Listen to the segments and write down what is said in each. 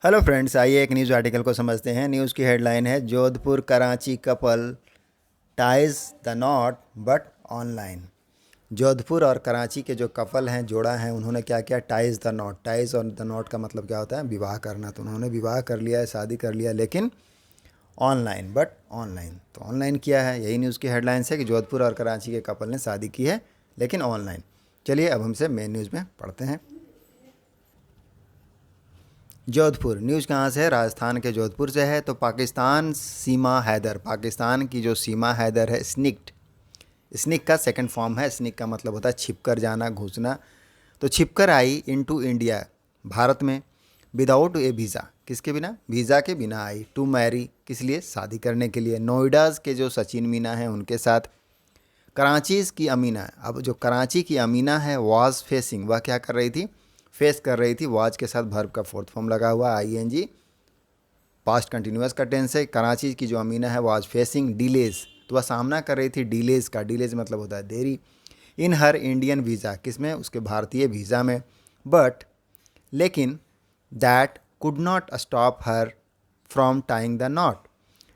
Hello friends, आइए एक news article को समझते हैं। न्यूज़ की हेडलाइन है Jodhpur Karachi couple ties the not but online. Jodhpur और कराची के जो कपल हैं, जोड़ा है, उन्होंने क्या किया? Ties the not. टाइज और द नॉट का मतलब क्या होता है? विवाह करना। तो उन्होंने विवाह कर लिया है, शादी कर लिया, लेकिन ऑनलाइन। बट ऑनलाइन तो ऑनलाइन किया है, यही न्यूज़ की हेडलाइंस है कि जोधपुर और कराची के कपल ने शादी की है लेकिन ऑनलाइन। चलिए अब हमसे मेन न्यूज़ में पढ़ते हैं। जोधपुर न्यूज़ कहाँ से है? राजस्थान के जोधपुर से है। तो पाकिस्तान सीमा हैदर, पाकिस्तान की जो सीमा हैदर है, स्निक्ड, स्निक का सेकंड फॉर्म है। स्निक का मतलब होता है छिप कर जाना, घुसना। तो छिप कर आई इनटू इंडिया, भारत में, विदाउट ए वीज़ा। किसके बिना? वीज़ा के बिना आई। टू मैरी, किस लिए? शादी करने के लिए। नोएडाज के जो सचिन मीना हैं उनके साथ। कराचीज़ की अमीना, अब जो कराची की अमीना है, वाज फेसिंग, वह क्या कर रही थी? फेस कर रही थी। वाज के साथ वर्ब का फोर्थ फॉर्म लगा हुआ, आईएनजी, पास्ट कंटिन्यूअस का टेंस है। कराची की जो अमीना है वाज फेसिंग डिलेज, तो वह सामना कर रही थी डिलेज का। डिलेज मतलब होता है देरी। इन हर इंडियन वीज़ा, किसमें? उसके भारतीय वीज़ा में। बट, लेकिन, that could not stop her from tying the not,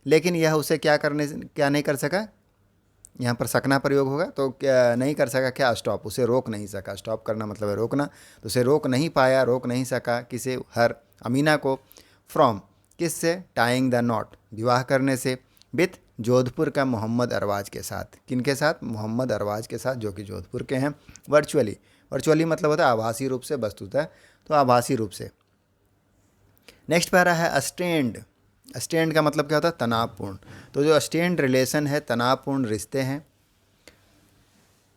लेकिन यह उसे क्या नहीं कर सका? यहाँ पर सकना प्रयोग होगा, तो क्या नहीं कर सका? क्या? स्टॉप, उसे रोक नहीं सका। स्टॉप करना मतलब है रोकना। तो उसे रोक नहीं पाया, रोक नहीं सका, किसे? हर, अमीना को। फ्रॉम, किससे? टाइंग द नॉट, विवाह करने से। विथ, जोधपुर का मोहम्मद अरवाज के साथ। किन के साथ? मोहम्मद अरवाज के साथ, जो कि जोधपुर के हैं। वर्चुअली, वर्चुअली मतलब होता है आभासी रूप से, वस्तुतः तो आभासी रूप से। नेक्स्ट पैरा है अस्टेंड। अस्टेंड का मतलब क्या होता है? तनावपूर्ण। तो जो अस्टेंड रिलेशन है, तनावपूर्ण रिश्ते हैं,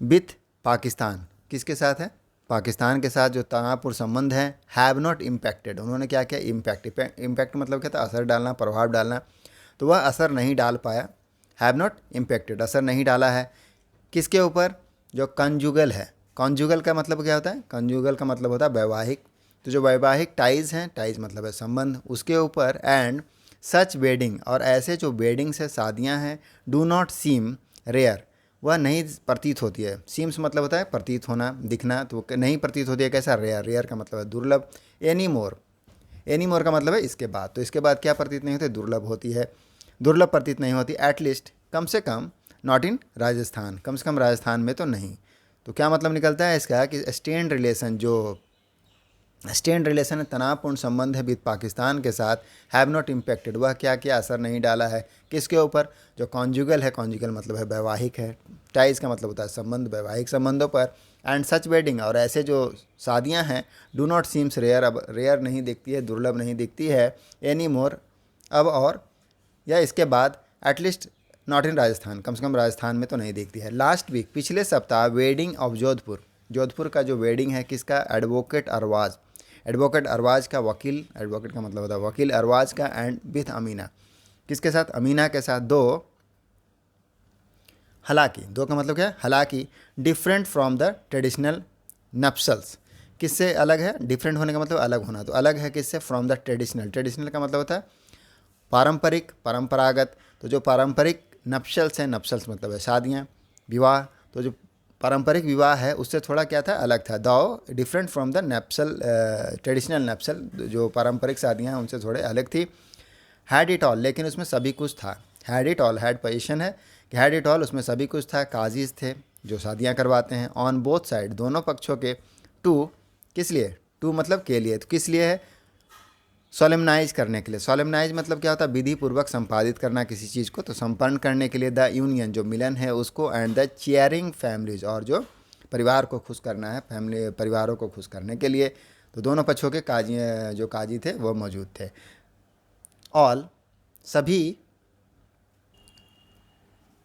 विथ पाकिस्तान, किसके साथ है? पाकिस्तान के साथ जो तनावपूर्ण संबंध है, हैव नॉट इम्पैक्टेड, उन्होंने क्या किया? इम्पैक्ट मतलब क्या था? असर डालना, प्रभाव डालना। तो वह असर नहीं डाल पाया। हैव नॉट इम्पैक्टेड, असर नहीं डाला है। किसके ऊपर? जो कंजुगल है। कंजुगल का मतलब क्या होता है? कंजुगल का मतलब होता है वैवाहिक। तो जो वैवाहिक टाइज हैं, टाइज मतलब है संबंध, उसके ऊपर। एंड सच वेडिंग, और ऐसे जो वेडिंग्स है, शादियां हैं, डू नॉट सीम रेयर, वह नहीं प्रतीत होती है। सीम्स मतलब होता है प्रतीत होना, दिखना, तो नहीं प्रतीत होती है। कैसा? रेयर। रेयर का मतलब है दुर्लभ। एनी मोर, एनी मोर का मतलब है इसके बाद। तो इसके बाद क्या प्रतीत नहीं होती? दुर्लभ होती है, दुर्लभ प्रतीत नहीं होती। एटलीस्ट, कम से कम। नॉट इन राजस्थान, कम से कम राजस्थान में तो नहीं। तो क्या मतलब निकलता है इसका? कि स्टेंड रिलेशन, जो स्टेंड रिलेशन है, तनावपूर्ण संबंध है विद पाकिस्तान के साथ, हैव नॉट इम्पैक्टेड, वह क्या किया? असर नहीं डाला है। किसके ऊपर? जो कॉन्जुगल है, कॉन्जुगल मतलब है वैवाहिक है, टाइज का मतलब होता है संबंध, वैवाहिक संबंधों पर। एंड सच वेडिंग, और ऐसे जो शादियां हैं, डू नॉट सीम्स रेयर, अब रेयर नहीं दिखती है, दुर्लभ नहीं दिखती है। एनी मोर, अब और, या इसके बाद। एटलीस्ट नॉट इन राजस्थान, कम से कम राजस्थान में तो नहीं दिखती है। लास्ट वीक, पिछले सप्ताह, वेडिंग ऑफ जोधपुर, जोधपुर का जो वेडिंग है, किसका? एडवोकेट अरवाज, एडवोकेट अरवाज का, वकील, एडवोकेट का मतलब होता है वकील, अरवाज का। एंड विथ अमीना, किसके साथ? अमीना के साथ। दो, हालांकि, दो का मतलब क्या है? हालांकि, डिफरेंट फ्रॉम द ट्रेडिशनल नप्सल्स, किससे अलग है? डिफरेंट होने का मतलब अलग होना, तो अलग है किससे? फ्रॉम द ट्रेडिशनल, ट्रेडिशनल का मतलब होता है पारंपरिक, परंपरागत। तो जो पारंपरिक नप्सल्स हैं, नप्सल्स मतलब है शादियाँ, विवाह, तो जो पारंपरिक विवाह है उससे थोड़ा क्या था? अलग था। दाओ, डिफरेंट फ्रॉम द नप्सल, ट्रेडिशनल नप्सल, जो पारंपरिक शादियाँ हैं उनसे थोड़े अलग थी। हैड इट ऑल, लेकिन उसमें सभी कुछ था। Had it all, had position है कि हैड इट ऑल, उसमें सभी कुछ था। काजीज थे जो शादियाँ करवाते हैं, ऑन बोथ साइड, दोनों पक्षों के। टू, किस लिए? टू मतलब के लिए, तो किस लिए है? सोलेमनाइज करने के लिए। सोलेमनाइज मतलब क्या होता है? विधि पूर्वक संपादित करना किसी चीज़ को, तो संपन्न करने के लिए। द यूनियन, जो मिलन है उसको। एंड द चेयरिंग फैमिलीज, और जो परिवार को खुश करना है, फैमिली, परिवारों को खुश करने के लिए। तो दोनों पक्षों के काजी, जो काजी थे वो मौजूद थे। ऑल, सभी,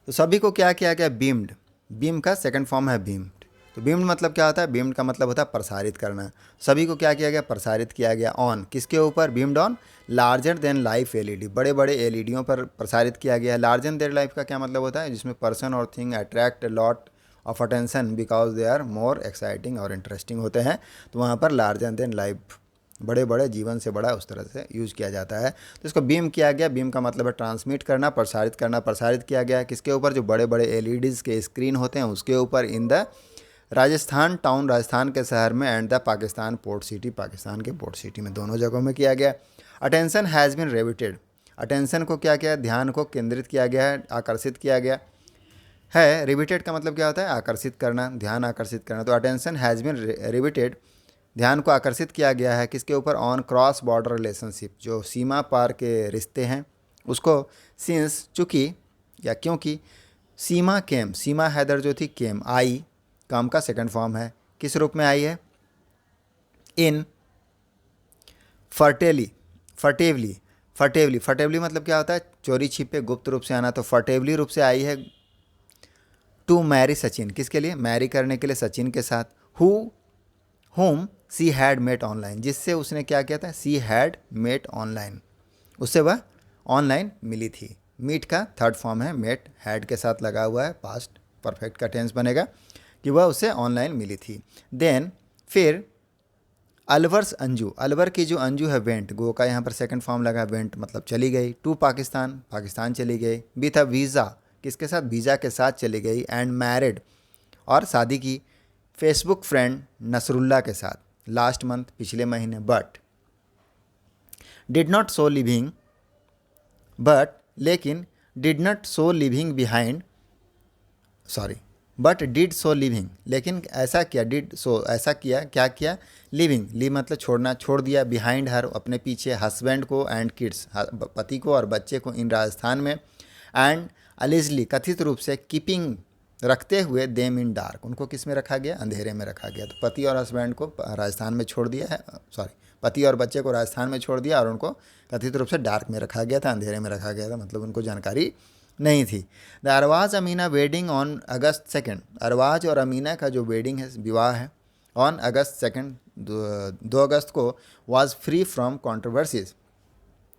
तो सभी को क्या किया गया? बीम्ड, बीम का सेकंड फॉर्म है बीम्ड। तो बीम्ड मतलब क्या होता है? बीम्ड का मतलब होता है प्रसारित करना। सभी को क्या किया गया? प्रसारित किया गया। ऑन, किसके ऊपर? Beamed on larger than life LED, बड़े बड़े एलईडीओं पर प्रसारित किया गया है। लार्जर देन लाइफ का क्या मतलब होता है? जिसमें पर्सन और thing attract lot of attention because they are more exciting और इंटरेस्टिंग होते हैं। तो वहाँ पर लार्जर देन लाइफ, बड़े बड़े, जीवन से बड़ा, उस तरह से यूज़ किया जाता है। तो इसको बीम किया गया। बीम का मतलब है ट्रांसमिट करना, प्रसारित करना। प्रसारित किया गया किसके ऊपर? जो बड़े बड़े एलईडीज़ के स्क्रीन होते हैं उसके ऊपर। In the Rajasthan town, Rajasthan के शहर में। And the Pakistan port city, Pakistan के पोर्ट सिटी में, दोनों जगहों में किया गया। Attention has been riveted, attention को क्या किया, ध्यान को केंद्रित किया गया है, आकर्षित किया गया है। रिविटेड का मतलब क्या होता है, आकर्षित करना, ध्यान आकर्षित करना। तो अटेंशन हैज़ बिन रिविटेड, ध्यान को आकर्षित किया गया है किसके ऊपर, ऑन क्रॉस बॉर्डर रिलेशनशिप, जो सीमा पार के रिश्ते हैं उसको। सिंस, चूँकि या क्योंकि, सीमा केम, सीमा हैदर जो थी, केम आई, काम का सेकंड फॉर्म है, किस रूप में आई है, इन फर्टेली, फर्टेवली, फर्टेवली, फर्टेवली मतलब क्या होता है, चोरी छिपे गुप्त रूप से आना, तो फर्टेवली रूप से आई है टू मैरी सचिन, किसके लिए, मैरी करने के लिए सचिन के साथ। Who whom she had met online, जिससे उसने क्या किया था, सी हैड मेट ऑनलाइन, उससे वह ऑनलाइन मिली थी। मीट का थर्ड फॉर्म है मेट, हैड के साथ लगा हुआ है, पास्ट परफेक्ट का टेंस बनेगा कि वह उसे ऑनलाइन मिली थी। देन फिर अलवर्स अंजू, अलवर की जो अंजू है, वेंट, गो का यहाँ पर सेकंड फॉर्म लगा, वेंट मतलब चली गई, टू पाकिस्तान, पाकिस्तान चली गई, विथ अ वीज़ा, किसके साथ, वीज़ा के साथ चली गई, एंड मैरिड, और शादी की, फेसबुक फ्रेंड नसरुल्ला के साथ, लास्ट मंथ, पिछले महीने। But did not so living, but लेकिन, did not so living behind, sorry, but did so living, लेकिन ऐसा किया, डिड सो ऐसा किया, क्या किया, लिविंग, लिव मतलब छोड़ना, छोड़ दिया, बिहाइंड हर अपने पीछे, हस्बैंड को, एंड किड्स पति को और बच्चे को, इन राजस्थान में, एंड अलिजली कथित रूप से, कीपिंग रखते हुए, देम इन डार्क, उनको किस में रखा गया, अंधेरे में रखा गया। तो पति और हस्बैंड को राजस्थान में छोड़ दिया है, सॉरी, पति और बच्चे को राजस्थान में छोड़ दिया और उनको कथित रूप से डार्क में रखा गया था, अंधेरे में रखा गया था, मतलब उनको जानकारी नहीं थी। The Arwaz Amina wedding on August 2, Arwaz और अमीना का जो वेडिंग है, विवाह है, ऑन अगस्त 2, 2 अगस्त को, वाज फ्री फ्रॉम कॉन्ट्रोवर्सीज,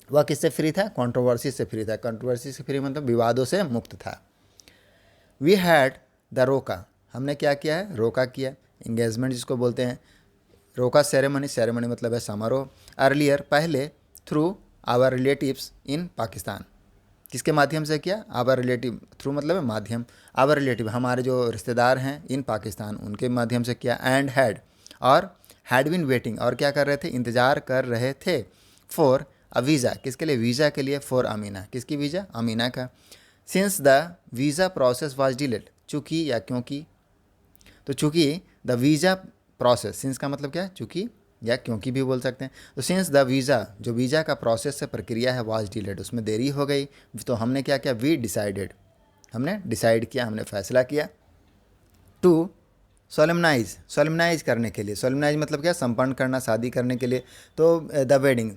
वह किससे फ्री था, कॉन्ट्रोवर्सी से फ्री था। कॉन्ट्रोवर्सी से फ्री मतलब विवादों से मुक्त था। वी हैड द रोका, हमने क्या किया है, रोका किया, इंगेजमेंट जिसको बोलते हैं, रोका सेरेमनी, सेरेमनी मतलब है समारोह, अर्लियर पहले, through our relatives in Pakistan, किसके माध्यम से किया, आवर रिलेटिव, थ्रू मतलब है माध्यम, आवर रिलेटिव हमारे जो रिश्तेदार हैं इन पाकिस्तान, उनके माध्यम से किया। एंड हैड, और हैड बिन वेटिंग, और क्या कर रहे थे, इंतज़ार कर रहे थे, फॉर अ वीज़ा, किसके लिए, वीज़ा के लिए, फॉर अमीना, किसकी वीज़ा, अमीना का। Since the visa process was delayed, चूँकि या क्योंकि, तो चूँकि द वीज़ा प्रोसेस, सिंस का मतलब क्या है, चूँकि या क्योंकि भी बोल सकते हैं। तो सिंस द वीज़ा, जो वीज़ा का प्रोसेस से प्रक्रिया है, वाज डिलेड, उसमें देरी हो गई, तो हमने क्या किया, वी डिसाइडेड, हमने डिसाइड किया, हमने फैसला किया, टू सोलेमनाइज, सोलेमनाइज करने के लिए, सोलेमनाइज मतलब क्या, संपन्न करना, शादी करने के लिए। तो द वेडिंग,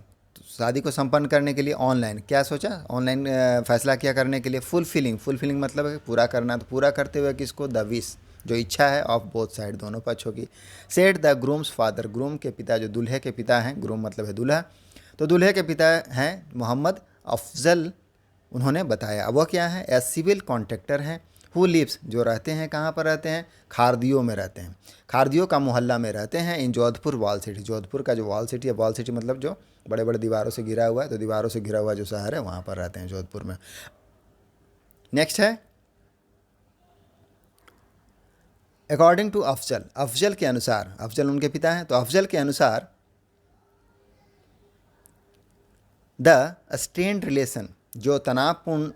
शादी को संपन्न करने के लिए ऑनलाइन क्या सोचा, ऑनलाइन फैसला किया करने के लिए। फुलफिलिंग, फुलफिलिंग मतलब है पूरा करना, तो पूरा करते हुए किसको, द विश, जो इच्छा है, ऑफ बोथ साइड, दोनों पक्षों की। Said the grooms father, groom के पिता, जो दूल्हे के पिता हैं, ग्रूम मतलब है दूल्हा, तो दूल्हे के पिता हैं मोहम्मद अफजल, उन्होंने बताया। वह क्या है, ए सिविल कॉन्ट्रैक्टर हैं, हु लिव्स, जो रहते हैं, कहाँ पर रहते हैं, खारदियो में रहते हैं, खारदियो का मोहल्ला में रहते हैं, इन जोधपुर वॉल सिटी, जोधपुर का जो वॉल सिटी है, वॉल सिटी मतलब जो बड़े बड़े दीवारों से घिरा हुआ है, तो दीवारों से घिरा हुआ जो शहर है वहाँ पर रहते हैं, जोधपुर में। नेक्स्ट है, अकॉर्डिंग टू अफजल, अफजल के अनुसार, अफजल उनके पिता हैं, तो अफजल के अनुसार, द स्ट्रेन्ड रिलेशन, जो तनावपूर्ण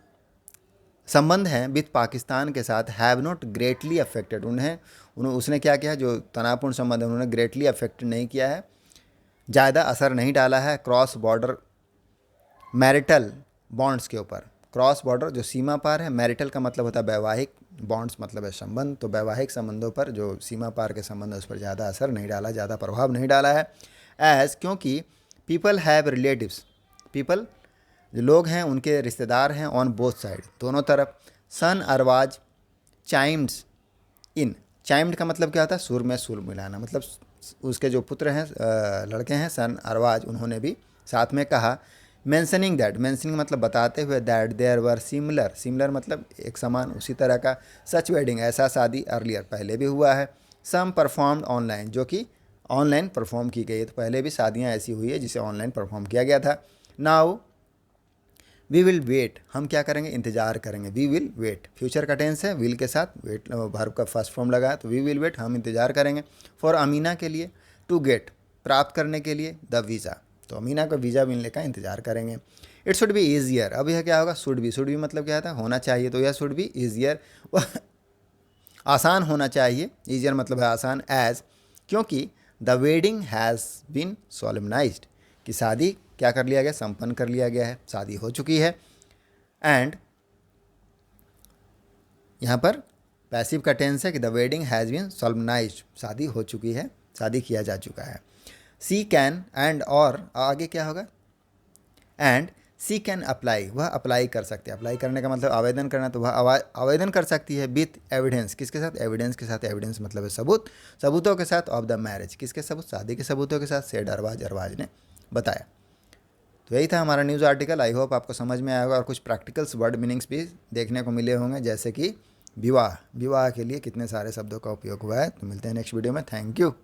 संबंध हैं, विथ पाकिस्तान के साथ, हैव नॉट ग्रेटली अफेक्टेड, उसने क्या किया, जो तनावपूर्ण संबंध है उन्होंने ग्रेटली अफेक्टेड नहीं किया है, ज़्यादा असर नहीं डाला है, क्रॉस बॉर्डर मैरिटल बॉन्ड्स के ऊपर। क्रॉस बॉर्डर जो सीमा पार है, मैरिटल का मतलब होता है वैवाहिक, बॉन्ड्स मतलब है संबंध, तो वैवाहिक संबंधों पर जो सीमा पार के संबंध है उस पर ज़्यादा असर नहीं डाला, ज़्यादा प्रभाव नहीं डाला है। एज, क्योंकि पीपल हैव रिलेटिव्स, पीपल जो लोग हैं उनके रिश्तेदार हैं, ऑन बोथ साइड, दोनों तरफ। सन अरवाज चाइम्ड्स इन, चाइम्ड का मतलब क्या होता है, सुर में सुर मिलाना, मतलब उसके जो पुत्र हैं, लड़के हैं, सन अरवाज, उन्होंने भी साथ में कहा। मेंशनिंग दैट, मेंशनिंग मतलब बताते हुए, that there were similar, similar मतलब एक समान, उसी तरह का, सच वेडिंग, ऐसा शादी, अर्लियर पहले भी हुआ है, सम परफॉर्म्ड ऑनलाइन, जो कि ऑनलाइन परफॉर्म की गई है, तो पहले भी शादियाँ ऐसी हुई है जिसे ऑनलाइन परफॉर्म किया गया था। नाउ वी विल वेट, हम क्या करेंगे, इंतजार करेंगे, वी विल वेट, फ्यूचर का टेंस है, विल के साथ वेट वर्ब का फर्स्ट फॉर्म लगा है, तो वी विल वेट, हम इंतजार करेंगे, फॉर अमीना के लिए, टू गेट, प्राप्त करने के लिए, द वीज़ा, तो अमीना को वीज़ा मिलने का इंतज़ार करेंगे। इट शुड बी ईजियर, अब यह क्या होगा, शुड बी मतलब क्या था, होना चाहिए, तो यह शुड बी ईजियर, वह आसान होना चाहिए, ईजियर मतलब है आसान, एज क्योंकि द वेडिंग हैज़ बीन सोलमनाइज्ड, कि शादी क्या कर लिया गया, संपन्न कर लिया गया है, शादी हो चुकी है। एंड यहाँ पर पैसिव का टेंस है कि द वेडिंग हैज़ बीन सोलमनाइज्ड, शादी हो चुकी है, शादी किया जा चुका है। सी कैन, एंड और आगे क्या होगा, एंड सी कैन अप्लाई, वह अप्लाई कर सकते हैं, अप्लाई करने का मतलब आवेदन करना, तो वह आवेदन कर सकती है विथ एविडेंस, किसके साथ, एविडेंस के साथ, एविडेंस मतलब है सबूत, सबूतों के साथ, ऑफ द मैरिज, किसके सबूत, शादी के सबूतों के साथ, सेड अरबाज ने बताया। तो यही था हमारा न्यूज़ आर्टिकल। आई होप आपको समझ में आया होगा और कुछ प्रैक्टिकल्स वर्ड मीनिंग्स भी देखने को मिले होंगे, जैसे कि विवाह, विवाह के लिए कितने सारे शब्दों का उपयोग हुआ है। तो मिलते हैं नेक्स्ट वीडियो में, थैंक यू।